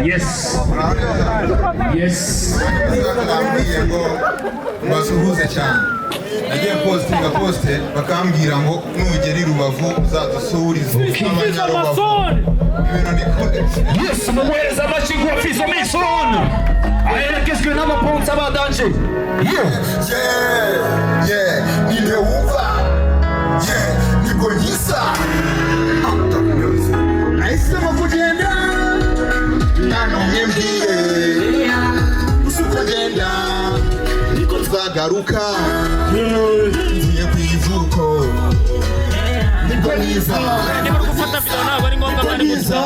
Yes. Yes. Basuhuze cyane. Nagiye poste bakambwira ngo nugera i Rubavu uzadusurize Amason. Yes, mumuhereza amashyi wa Fizo Mason. Aherekejwe n'amaponsa abadanje. Yeah, nilewumva. Yeah, niko nyisa. Naisema kugenda. Nano mbie. Usukugenda. Niko tuzagaruka. Ngiye kwivuko. Niko niza. Niko gufata video ntabwo ari ngombwa bari gusa.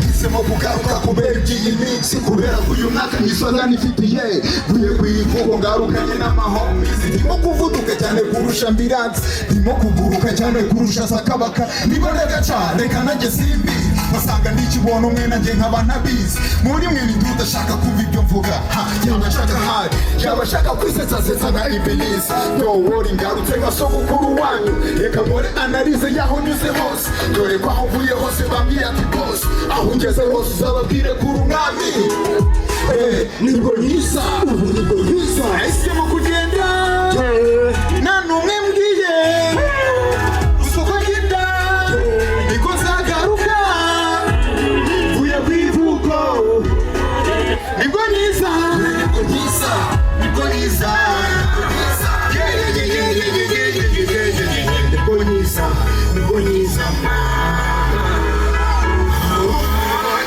Hisemo kugaruka kubera iyi minsi kubera uyu mwaka nisoza nifitiye vuye kwivugo ngarukanye n'amahomies ndimo kuvuduka cyane kurusha ambilanse ndimo kuguruka cyane kurusha sakabaka niboneka cyane kanajye simbi basanga ndikibona umwe nanjye nkaba ntabizi muri mwe ndudashaka kumva ibyo mvuga yabashaka hari yabashaka kwisetsa nka ibilisi don't worry ngarutse nka sogokuru wanyu reka more analize yaho nyuze hose dore ko aho mvuye hose bambwiye ati boss aho ngeze hose uzababwire kuri umwami nibwo nyisa nahisemo kugenda nta n'umwe mbwiye usoko ngenda niko nzagaruka mvuye ku ivuko nibwo nyisa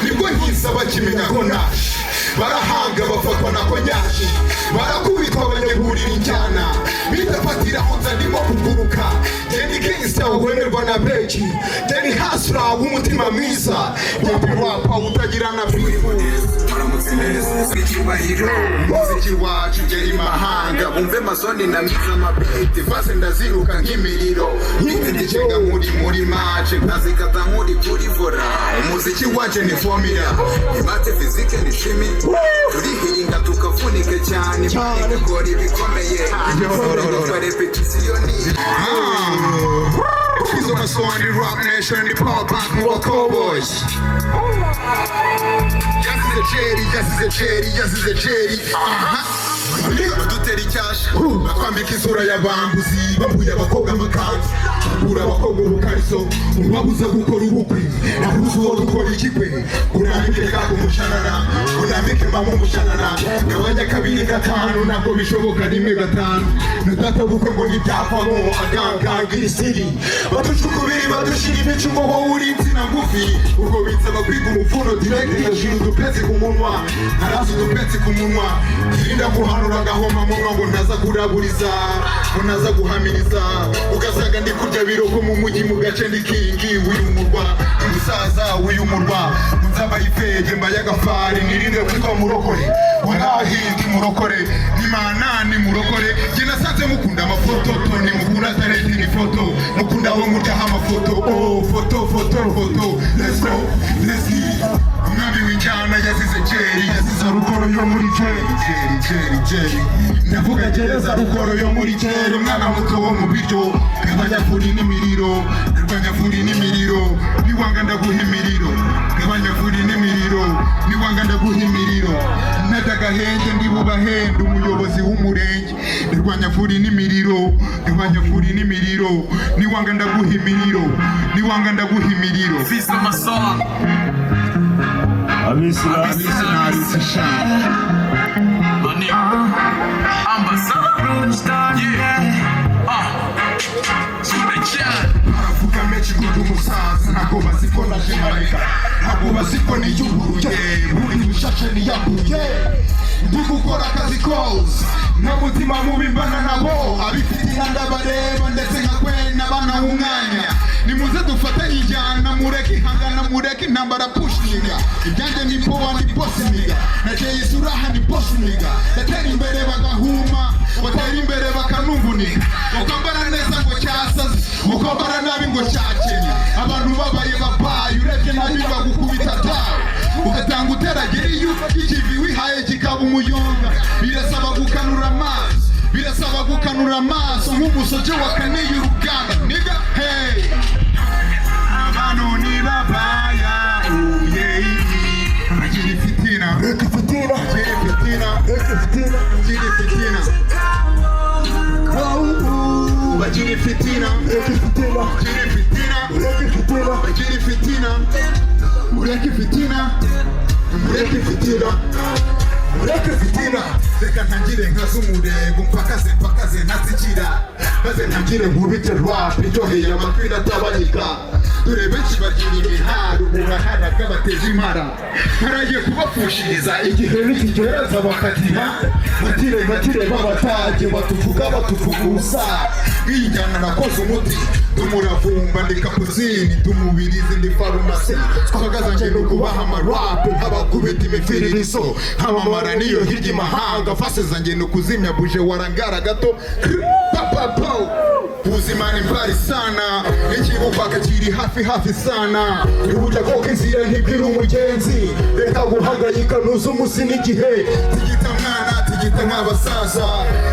nibwo nyisa bakimenya ko naje barahanga bafatwa nako nyaje barakubitwa banyegurira injyana bitafatiraho nza ndimo kuguruka Jenny Gangsta uwemerwa na Becky Jenny Hasra w'umutima mwiza Jenny Rapa utagira na bifu muziki wacu ngeri mahanga bumve masoni na miza mabeti vase ndaziruka nk'imiriro nkindicenga muri mace nkazikata nkuri kuri vora umuziki wacu ni formula imate fizike ni shimi turihiringa tukavunika cyane gukora ibikomeye kwa repetition Fizo Mason, the Rock Nation, the Power Pack, the Cowboys. Yes, is a cherry. Duteri cyasha bakwambika isura y'abambuzi babuye abakobwa amakanzu bagura abakobwa ubukariso ubabuza gukora ubukwe nabuze uwo dukora ikikwe urambike kako mushanana urambike mama mushanana gabanya kabiri gatanu ntabwo bishoboka rimwe gatanu natata bukwe ngo ntibyavamo aganga isiri batucukubiri badushira imicumo wowe uri insina ngufi ubwo binsaba kwiga umufuno direct ngashira udupetsi ku munwa haraza udupetsi ku munwa irinda guhanura agahoma munwa ngo ntaza kuraburiza ngo ntaza guhamiriza ugasanga ndi kurya biroko mu mujyi mu gace ndikingi uyu murwa umusaza uyu murwa nzaba ifege mbaye agafari nirinde kwitwa murokore warahindi murokore nimana ni murokore je nasanze mukunda amafoto toni mukunda tareti ni foto mukunda aho muryaho amafoto foto let's go umwami w'injyana yazize Jerry yazize rukoro yo muri Jerry ndavuga gereza rukoro yo muri Jerry umwana muto wo mu biryo gabanyafuri n'imiriro niwanga ndaguha imiriro gabanyafuri n'imiriro niwanga ndaguha imiriro nadagahenge ndibubahenda umuyobozi w'umurenge ndirwanyafuri n'imiriro niwanga ndaguha imiriro Fizo Mason aravuga menshi ngo umusaza ntabwo baziko naje marika ntabwo baziko niyuburuye buri bushashe niyabuye ndi gukora akazi kose nta mutima mubi mbana nabo abifite ndabareba ndetse nkakwena abana umwanya nimuze dufate injyana mureke ihangana mureke intambara pushniga ibyanjye ni powa ni posiniga nateye isuraha ni posiniga natera imbere bagahuma batera imbere bakanumvunika ukambara neza ngo cyasaze ukambara nabi ngo cyakenye abantu babaye babaye urebye nabi bagukubita tawe ugatanga uterageriyo ikivi wihaye kikaba umuyonga birasaba gukanura amazi birasaba kanura amaso nk'umusoje wakaneye urugamba niga hey abantu ni babaya Jiri fitina reka ntangire nkazumurego mpakaze ntazikira maze ntangire nkubite rap iryoheye amatwi ndatabanyika dore benshi bagira imiharo urahara bw'abateje impara haragiye kubafushiriza igihe nikigereza bakatiha batire b'abatage batuvuga batuvugusa biyijyana nakoze umuti tumuravumba ndi kapuzini tumubirizi ndi farumasi twagaza nje no kubaha amarap nk'abakubita imifiririso nk'amamara niyo hirya imahanga fase zanjye no kuzimya buje warangara gato papapo ubuzima ni mbali sana ikibupaka kiri hafi sana ibuja koka inzira ntibwira umugenzi reka guhangayika nuza umusi n'igihe tigita mwana tigita nk'abasaza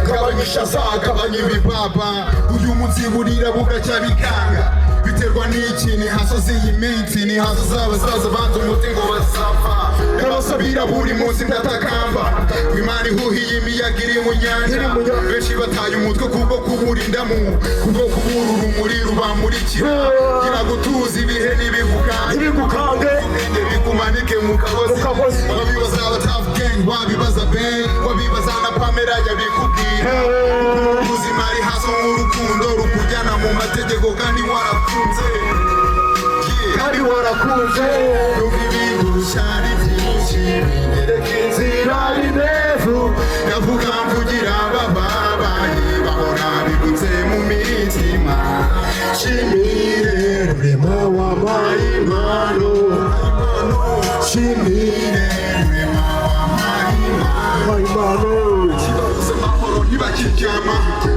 kabanyishaza kabanya ibibaba uyu munsi burira bugacya bikanga biterwa n'iki ni hasozi y'iminsi ni hazo z'abasaza banze umuti ngo bazapfa n'abasabira buri munsi ndatakamba Imana ihuhiye imiyaga iri mu nyanja benshi bataye umutwe kubwo kubura indamu kubwo kubura urumuri rubamurikira gira gutuza ibihe ntibigukange bikumanike mu kagozi wabibaza abatafu gang wabibaza Ben wabibaza na Pamela yabikubwira ubuzima ari hasi nk'urukundo rukujyana mu mategeko kandi warakunze ibigushari byinshi bigereka inzira inevu ndavuga mvugira abababaye bahora bigutse mu mitima shimire rurema wampaye impano shimire rurema wampaye impano ntibakiryama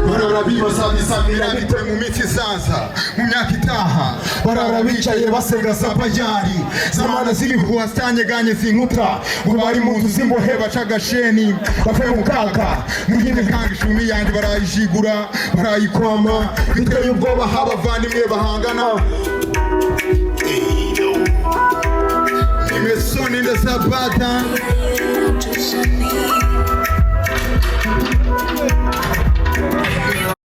barara bibazabisamira bite mu minsi izaza mu myaka itaha barara bicaye basenga zapajari zamana z'ibihuha zitanyeganye zinkuta ngo bari mu nzu z'imbohe baca agasheni bapfe mu kaka muhinde kanga ishumi yanjye barayijigura barayikwama biteye ubwoba habavandimwe bahangana imesoni ndasabata